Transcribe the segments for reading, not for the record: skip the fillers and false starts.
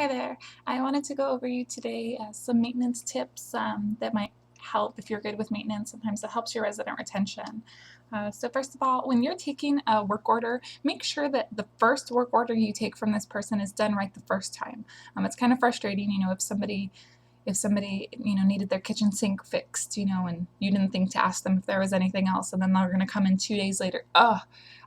Hi there. I wanted to go over you today some maintenance tips that might help if you're good with maintenance. Sometimes it helps your resident retention. So first of all, when you're taking a work order, make sure that the first work order you take from this person is done right the first time. It's kind of frustrating, if somebody needed their kitchen sink fixed, and you didn't think to ask them if there was anything else, and then they're going to come in 2 days later.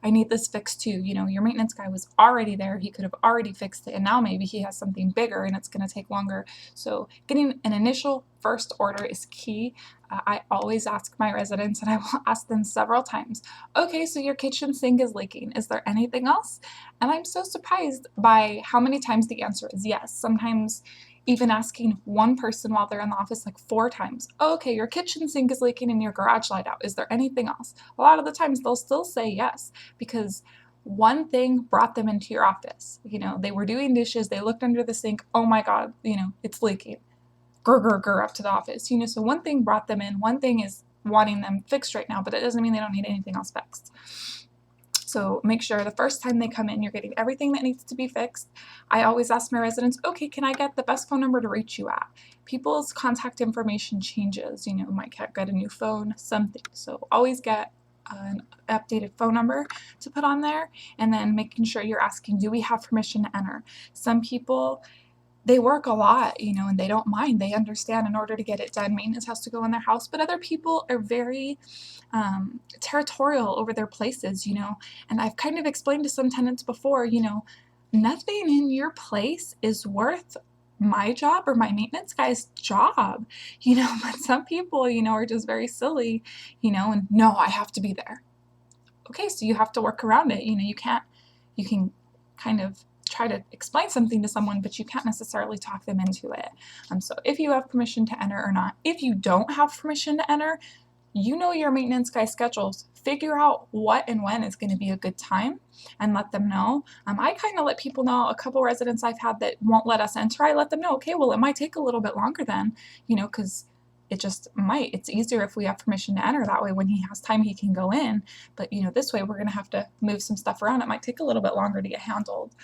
I need this fixed too. Your maintenance guy was already there, he could have already fixed it, and now maybe he has something bigger and it's going to take longer. So getting an initial first order is key. I always ask my residents, and I will ask them several times, okay, so your kitchen sink is leaking, is there anything else? And I'm so surprised by how many times the answer is yes. Sometimes even asking one person while they're in the office like 4 times, oh, okay, your kitchen sink is leaking and your garage light out, is there anything else? A lot of the times they'll still say yes, because one thing brought them into your office. They were doing dishes, they looked under the sink, oh my god, it's leaking. Grr, grr, grr, up to the office. So one thing brought them in, one thing is wanting them fixed right now, but it doesn't mean they don't need anything else fixed. So make sure the first time they come in, you're getting everything that needs to be fixed. I always ask my residents, okay, can I get the best phone number to reach you at? People's contact information changes, might get a new phone, something. So always get an updated phone number to put on there, and then making sure you're asking, do we have permission to enter? Some people, they work a lot, and they don't mind. They understand in order to get it done, maintenance has to go in their house. But other people are very territorial over their places, And I've kind of explained to some tenants before, nothing in your place is worth my job or my maintenance guy's job, But some people, are just very silly, and no, I have to be there. Okay, so you have to work around it. You can kind of try to explain something to someone, but you can't necessarily talk them into it. So if you have permission to enter or not. If you don't have permission to enter, your maintenance guy schedules. Figure out what and when is going to be a good time and let them know. I kind of let people know. A couple residents I've had that won't let us enter, I let them know, okay, well, it might take a little bit longer then, because it just might. It's easier if we have permission to enter. That way, when he has time, he can go in. But, this way, we're going to have to move some stuff around. It might take a little bit longer to get handled.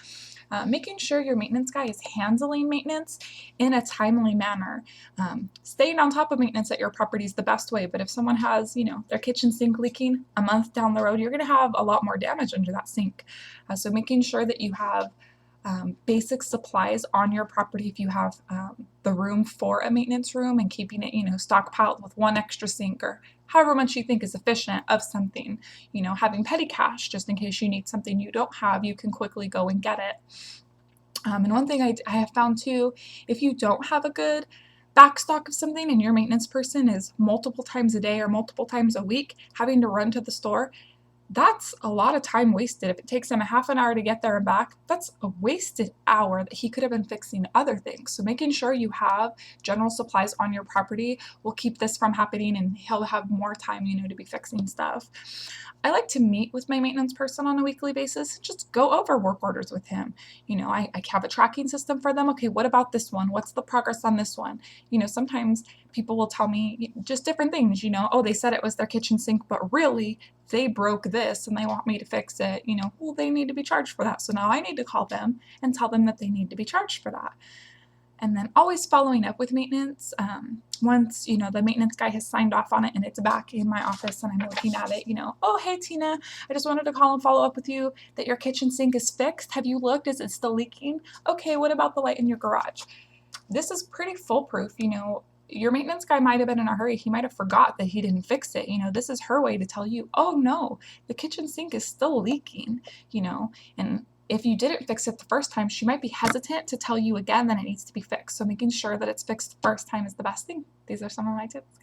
Making sure your maintenance guy is handling maintenance in a timely manner. Staying on top of maintenance at your property is the best way, but if someone has, their kitchen sink leaking a month down the road, you're going to have a lot more damage under that sink. So making sure that you have basic supplies on your property, if you have the room for a maintenance room, and keeping it, stockpiled with one extra sink or however much you think is efficient of something. Having petty cash just in case you need something you don't have, you can quickly go and get it. And one thing I have found too, if you don't have a good backstock of something and your maintenance person is multiple times a day or multiple times a week having to run to the store, that's a lot of time wasted. If it takes him a half an hour to get there and back, that's a wasted hour that he could have been fixing other things. So making sure you have general supplies on your property will keep this from happening, and he'll have more time, to be fixing stuff. I like to meet with my maintenance person on a weekly basis, just go over work orders with him. I have a tracking system for them. Okay, what about this one? What's the progress on this one? Sometimes people will tell me just different things, oh, they said it was their kitchen sink, but really they broke this and they want me to fix it. Well, they need to be charged for that. So now I need to call them and tell them that they need to be charged for that. And then always following up with maintenance. Once, the maintenance guy has signed off on it and it's back in my office and I'm looking at it, oh, hey, Tina, I just wanted to call and follow up with you that your kitchen sink is fixed. Have you looked? Is it still leaking? Okay, what about the light in your garage? This is pretty foolproof. Your maintenance guy might have been in a hurry. He might have forgot that he didn't fix it. This is her way to tell you, oh no, the kitchen sink is still leaking, and if you didn't fix it the first time, she might be hesitant to tell you again that it needs to be fixed. So making sure that it's fixed the first time is the best thing. These are some of my tips.